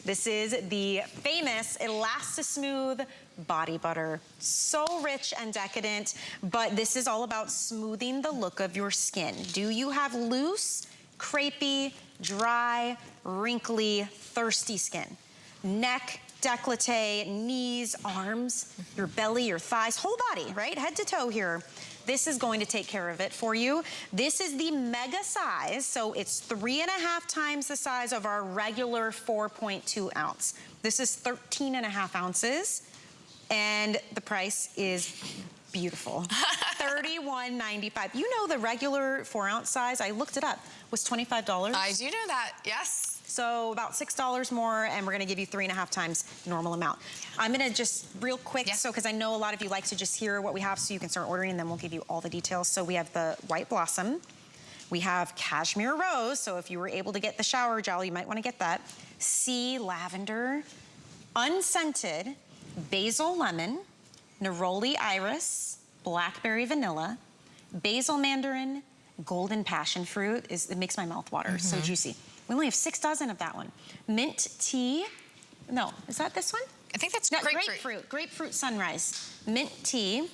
This is the famous ElastiSmooth Body Butter. So rich and decadent, but this is all about smoothing the look of your skin. Do you have loose, crepey, dry, wrinkly, thirsty skin? Neck, décolleté, knees, arms, your belly, your thighs, whole body, right? Head to toe here. This is going to take care of it for you. This is the mega size, so it's 3.5 times the size of our regular 4.2 ounce. This is 13.5 ounces, and the price is beautiful. $31.95. You know the regular 4-ounce size, I looked it up, was $25. I do know that, yes. So about $6 more, and we're gonna give you 3.5 times the normal amount. Yeah. I'm gonna just real quick, so because I know a lot of you like to just hear what we have so you can start ordering, and then we'll give you all the details. So we have the White Blossom, we have Cashmere Rose, so if you were able to get the shower gel, you might wanna get that. Sea Lavender, Unscented, Basil Lemon, Neroli Iris, Blackberry Vanilla, Basil Mandarin, Golden Passion Fruit, it makes my mouth water, so juicy. We only have 6 dozen of that one. Mint tea, no, is that this one? I think that's grapefruit. Grapefruit Sunrise. Mint tea.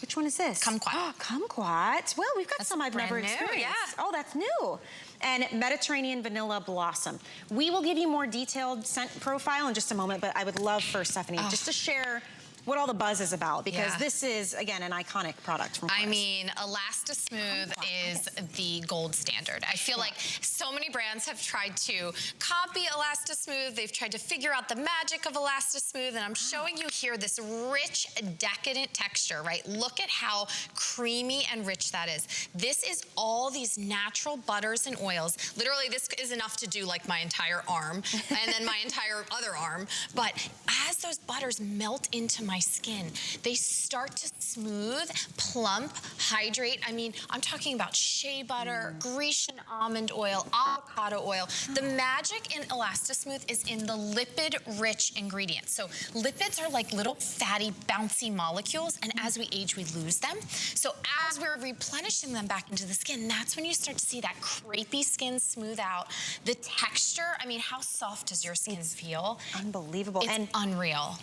Which one is this? Kumquat. Oh, kumquat. Well, we've got some I've never experienced. Yeah. Oh, that's new. And Mediterranean Vanilla Blossom. We will give you more detailed scent profile in just a moment, but I would love for Stephanie just to share what all the buzz is about, because this is, again, an iconic product from Korres. I mean, ElastiSmooth is the gold standard. I feel like so many brands have tried to copy ElastiSmooth. They've tried to figure out the magic of ElastiSmooth, and I'm showing you here this rich, decadent texture, right? Look at how creamy and rich that is. This is all these natural butters and oils. Literally, this is enough to do like my entire arm, and then my entire other arm. But as those butters melt into my skin, they start to smooth, plump, hydrate. I mean, I'm talking about shea butter, Grecian almond oil, avocado oil. The magic in ElastiSmooth is in the lipid-rich ingredients. So lipids are like little fatty, bouncy molecules, and as we age, we lose them. So as we're replenishing them back into the skin, that's when you start to see that crepey skin smooth out. The texture, I mean, how soft does your skin feel? Unbelievable. It's unreal.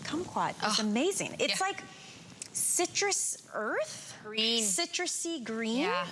Kumquat is amazing. It's like citrus earth? Green. Citrusy green? Yeah.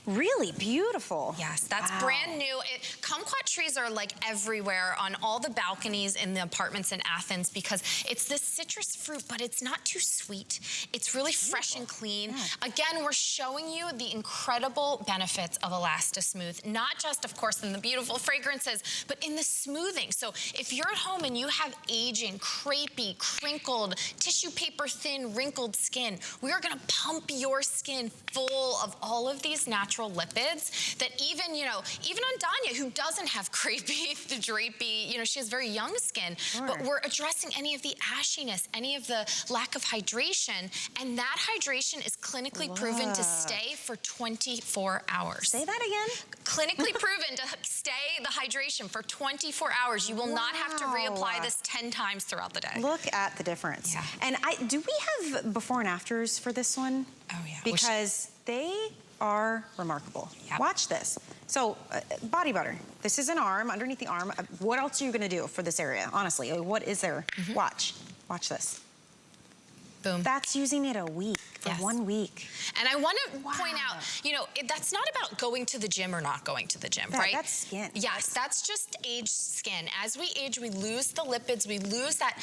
Really beautiful. Yes, that's brand new. Kumquat trees are like everywhere on all the balconies in the apartments in Athens because it's this citrus fruit, but it's not too sweet. It's really fresh and clean. Yeah. Again, we're showing you the incredible benefits of ElastiSmooth, not just, of course, in the beautiful fragrances, but in the smoothing. So if you're at home and you have aging, crepey, crinkled, tissue paper thin, wrinkled skin, we are gonna pump your skin full of all of these natural lipids that even, you know, even on Danya, who doesn't have crepey, the drapey, you know, she has very young skin, but we're addressing any of the ashiness, any of the lack of hydration, and that hydration is clinically proven to stay for 24 hours. Say that again? Clinically proven to stay the hydration for 24 hours. You will not have to reapply this 10 times throughout the day. Look at the difference. Yeah. And do we have before and afters for this one? Oh yeah. Because they are remarkable. Yep. Watch this. So, body butter. This is an arm, underneath the arm. What else are you gonna do for this area? Honestly, what is there? Watch this. Boom. That's using it a week, for 1 week. And I want to point out, you know, that's not about going to the gym or not going to the gym, right? That's skin. Yes, that's just aged skin. As we age, we lose the lipids, we lose that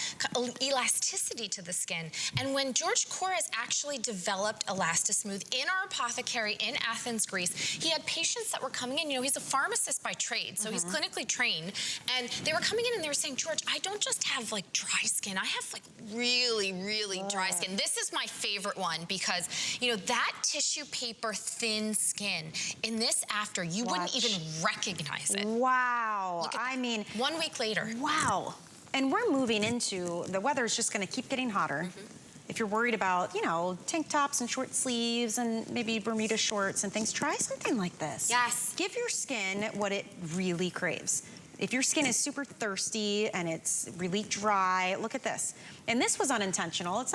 elasticity to the skin. And when George Korres actually developed ElastiSmooth in our apothecary in Athens, Greece, he had patients that were coming in, you know, he's a pharmacist by trade, so he's clinically trained, and they were coming in and they were saying, George, I don't just have like dry skin, I have like really, really dry skin. This is my favorite one because, you know, that tissue paper thin skin, in this after, you wouldn't even recognize it. Wow. Look at I mean, 1 week later. Wow. And we're moving into, the weather's just gonna keep getting hotter. If you're worried about, you know, tank tops and short sleeves and maybe Bermuda shorts and things, try something like this. Yes. Give your skin what it really craves. If your skin is super thirsty and it's really dry, look at this. And this was unintentional.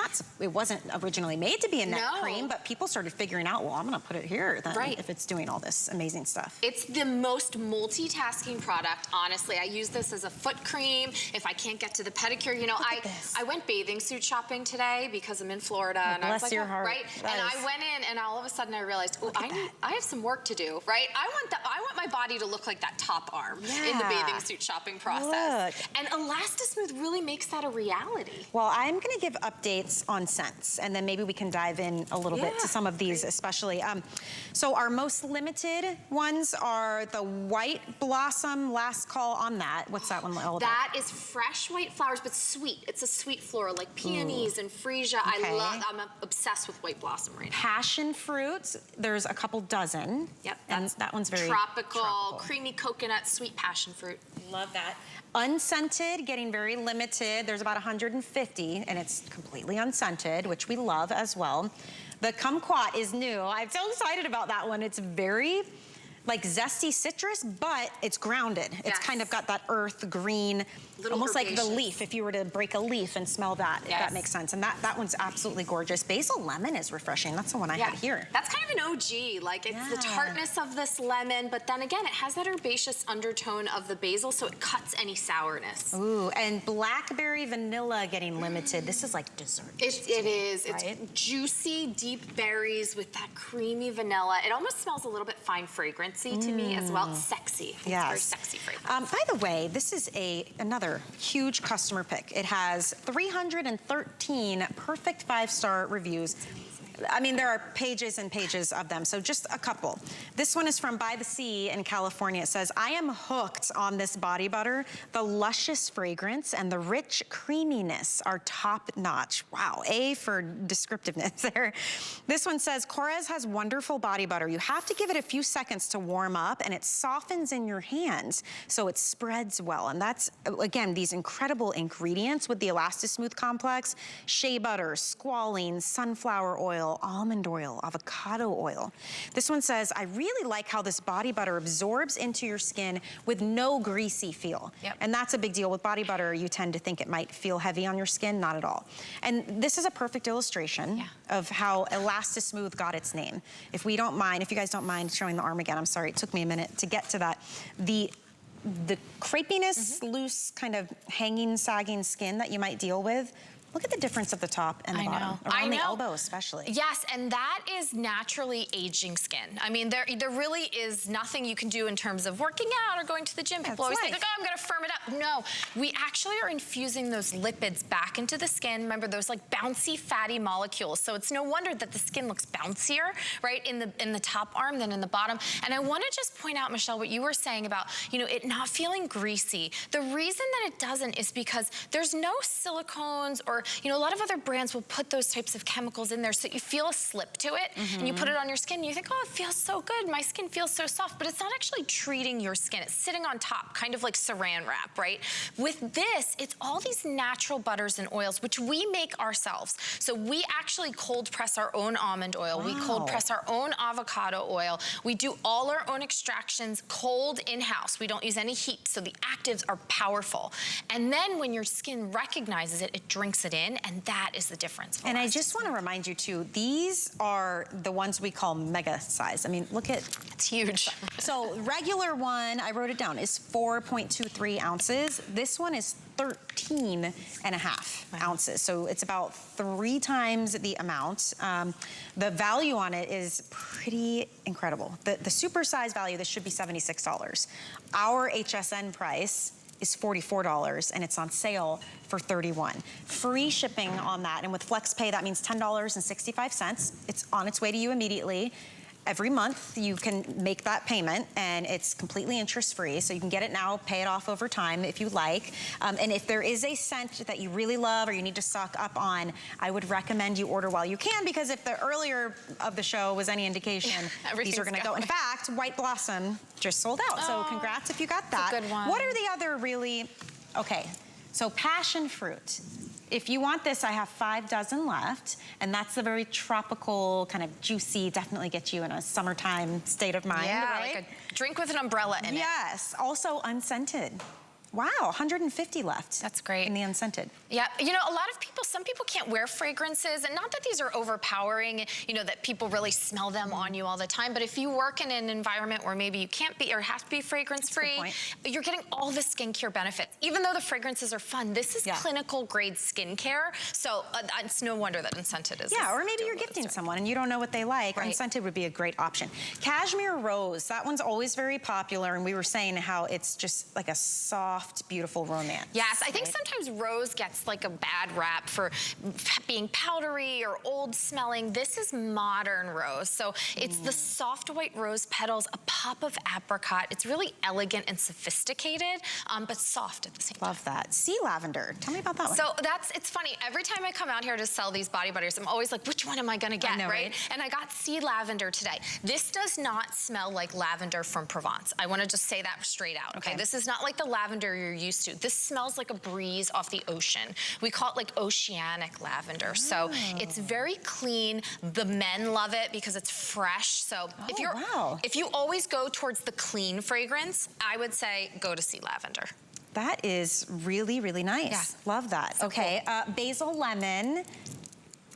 It wasn't originally made to be a neck cream, but people started figuring out, well, I'm gonna put it here then if it's doing all this amazing stuff. It's the most multitasking product, honestly. I use this as a foot cream. If I can't get to the pedicure, you know, I went bathing suit shopping today because I'm in Florida. And I was like, your heart. Right? And I went in and all of a sudden I realized, oh, I have some work to do, right? I want my body to look like that top arm in the bathing suit shopping process. And ElastiSmooth really makes that a reality. Well, I'm gonna give updates on scents, and then maybe we can dive in a little bit to some of these especially. So our most limited ones are the White Blossom, last call on that. What's that one all about? That is fresh white flowers, but sweet. It's a sweet floral, like peonies and freesia. I'm obsessed with White Blossom right now. Passion fruits, there's a couple dozen. Yep. And that one's very tropical, creamy coconut, sweet passion fruit. Love that. Unscented, getting very limited. There's about 150, and it's completely unscented, which we love as well. The Kumquat is new. I'm so excited about that one. It's very like zesty citrus, but it's grounded. It's kind of got that earth green, almost like the leaf, if you were to break a leaf and smell that, if that makes sense. And that one's absolutely gorgeous. Basil lemon is refreshing. That's the one I had here. That's kind of an OG. Like, it's the tartness of this lemon, but then again, it has that herbaceous undertone of the basil, so it cuts any sourness. Ooh, and blackberry vanilla getting limited. This is like dessert. It is. Right? It's juicy, deep berries with that creamy vanilla. It almost smells a little bit fine fragrance to me as well. It's sexy. It's very sexy fragrance. By the way, this is another huge customer pick. It has 313 perfect 5-star reviews. I mean, there are pages and pages of them, so just a couple. This one is from By the Sea in California. It says, I am hooked on this body butter. The luscious fragrance and the rich creaminess are top notch. Wow, A for descriptiveness there. This one says, Korres has wonderful body butter. You have to give it a few seconds to warm up, and it softens in your hands, so it spreads well. And that's, again, these incredible ingredients with the ElastiSmooth Complex: shea butter, squalane, sunflower oil, almond oil, avocado oil. This one says, I really like how this body butter absorbs into your skin with no greasy feel. And that's a big deal. With body butter, you tend to think it might feel heavy on your skin. Not at all. And this is a perfect illustration of how ElastiSmooth got its name. If you guys don't mind showing the arm again, I'm sorry, it took me a minute to get to that. The crepiness, loose, kind of hanging, sagging skin that you might deal with, look at the difference at the top and the bottom. Around the elbow especially. Yes, and that is naturally aging skin. I mean, there really is nothing you can do in terms of working out or going to the gym. People always think, like, oh, I'm gonna firm it up. No, we actually are infusing those lipids back into the skin. Remember, those like bouncy fatty molecules. So it's no wonder that the skin looks bouncier, right, in the top arm than in the bottom. And I wanna just point out, Michelle, what you were saying about, you know, it not feeling greasy. The reason that it doesn't is because there's no silicones or, you know, a lot of other brands will put those types of chemicals in there so you feel a slip to it, and you put it on your skin and you think, oh, it feels so good, my skin feels so soft, but it's not actually treating your skin. It's sitting on top, kind of like saran wrap, right? With this, it's all these natural butters and oils, which we make ourselves. So we actually cold press our own almond oil. We cold press our own avocado oil. We do all our own extractions cold in-house. We don't use any heat, so the actives are powerful. And then when your skin recognizes it, it drinks it in, and that is the difference. And I just want to remind you too, these are the ones we call mega size. I mean, look at, it's huge. So regular one, I wrote it down, is 4.23 ounces. This one is 13.5 ounces. So it's about 3 times the amount. The value on it is pretty incredible. The super size value, this should be $76. Our HSN price is $44, and it's on sale for $31. Free shipping on that, and with FlexPay, that means $10.65. It's on its way to you immediately. Every month, you can make that payment, and it's completely interest-free, so you can get it now, pay it off over time if you like. And if there is a scent that you really love or you need to stock up on, I would recommend you order while you can, because if the earlier of the show was any indication, these are gonna go. In fact, White Blossom just sold out, so congrats if you got that. That's a good one. What are the other really, okay, so passion fruit. If you want this, I have 5 dozen left, and that's the very tropical, kind of juicy, definitely get you in a summertime state of mind, right? Like a drink with an umbrella in it. Yes, also unscented. Wow, 150 left. That's great. In the unscented. Yeah, you know, a lot of people, some people can't wear fragrances, and not that these are overpowering, you know, that people really smell them on you all the time, but if you work in an environment where maybe you can't be or have to be fragrance-free, you're getting all the skincare benefits. Even though the fragrances are fun, this is clinical grade skincare, so it's no wonder that unscented is. Yeah, or maybe you're gifting someone and you don't know what they like. Unscented would be a great option. Cashmere Rose, that one's always very popular, and we were saying how it's just like a soft, beautiful romance. Yes, I think sometimes rose gets like a bad rap for being powdery or old smelling. This is modern rose. So it's the soft white rose petals, a pop of apricot. It's really elegant and sophisticated, but soft at the same time. Love that. Sea lavender. Tell me about that one. So it's funny. Every time I come out here to sell these body butters, I'm always like, which one am I gonna get, right? And I got sea lavender today. This does not smell like lavender from Provence. I wanna just say that straight out, okay? This is not like the lavender you're used to. This smells like a breeze off the ocean. We call it like oceanic lavender. So it's very clean. The men love it because it's fresh. So if you always go towards the clean fragrance, I would say go to sea lavender. That is really, really nice. Yeah. Love that. So okay, basil lemon.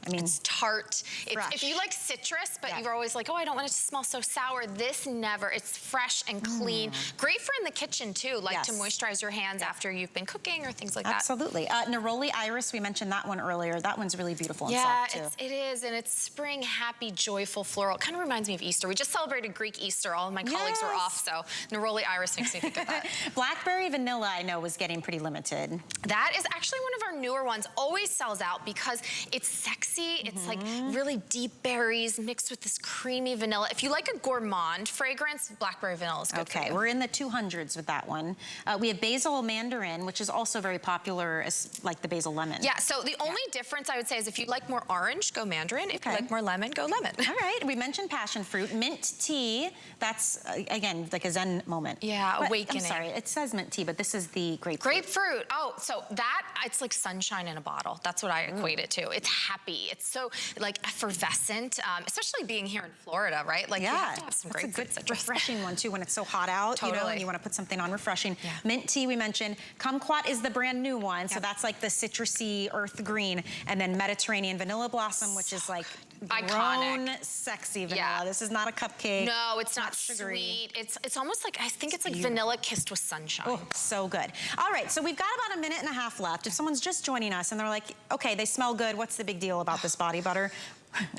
I mean, it's tart. If you like citrus, but you're always like, oh, I don't want it to smell so sour, this never. It's fresh and clean. Great for in the kitchen too, like to moisturize your hands after you've been cooking or things like that. Absolutely. Neroli Iris, we mentioned that one earlier. That one's really beautiful and soft too. It is, and it's spring, happy, joyful, floral. It kind of reminds me of Easter. We just celebrated Greek Easter. All of my colleagues were off, so Neroli Iris makes me think of that. Blackberry Vanilla, I know, was getting pretty limited. That is actually one of our newer ones. Always sells out because it's sexy. It's like really deep berries mixed with this creamy vanilla. If you like a gourmand fragrance, Blackberry Vanilla is good for you. We're in the 200s with that one. We have Basil Mandarin, which is also very popular as like the Basil Lemon. Yeah, so the only difference I would say is if you like more orange, go Mandarin. If you like more lemon, go lemon. All right, we mentioned passion fruit. Mint tea, that's, again, like a Zen moment. Yeah, awakening. I'm sorry, it says mint tea, but this is the grapefruit. Grapefruit, oh, so that, it's like sunshine in a bottle. That's what I equate it to. It's happy, it's so like effervescent, especially being here in Florida, right? Like you have to have some great citrus. Refreshing one too when it's so hot out, you know, and you want to put something on refreshing. Mint tea we mentioned. Kumquat is the brand new one, so that's like the citrusy earth green, and then Mediterranean vanilla blossom, which is like grown sexy vanilla. This is not a cupcake. No, it's not sugary. Sweet. It's almost like, I think it's like vanilla kissed with sunshine. Oh, so good. All right, so we've got about a minute and a half left. If someone's just joining us and they're like, okay, they smell good, what's the big deal about this body butter?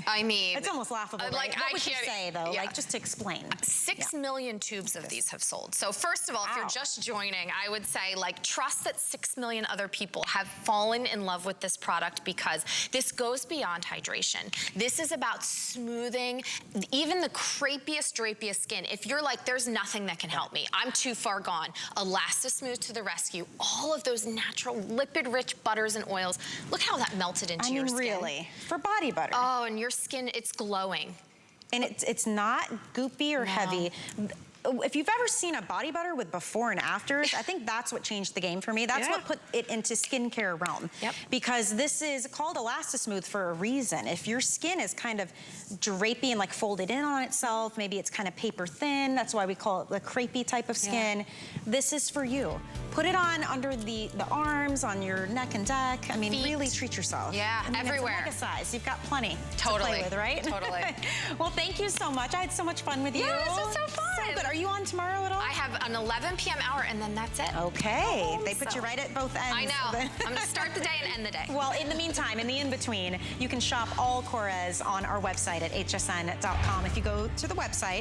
I mean, it's almost laughable. Like, what would you say though? Like, just to explain. 6 million tubes of these have sold. So first of all, if you're just joining, I would say, like, trust that 6 million other people have fallen in love with this product because this goes beyond hydration. This is about smoothing even the crepiest, drapiest skin. If you're like, there's nothing that can help me, I'm too far gone, ElastiSmooth to the rescue. All of those natural lipid-rich butters and oils. Look how that melted into your skin. Really, for body butter. Oh, and your skin, it's glowing. And it's not goopy or heavy. If you've ever seen a body butter with before and afters, I think that's what changed the game for me. That's what put it into skincare realm. Because this is called ElastiSmooth for a reason. If your skin is kind of drapey and like folded in on itself, maybe it's kind of paper thin, that's why we call it the crepey type of skin. This is for you. Put it on under the arms, on your neck and neck. I mean, really treat yourself. Yeah, I mean, everywhere. It's a mega size. You've got plenty to Totally. play with, right? Totally. Well, thank you so much. I had so much fun with you. Yeah, this was so fun. So good. Are you on tomorrow at all? I have an 11 p.m. hour, and then that's it. Okay. They put you right at both ends. I know. I'm going to start the day and end the day. Well, in the meantime, in the in-between, you can shop all Korres on our website at hsn.com. If you go to the website,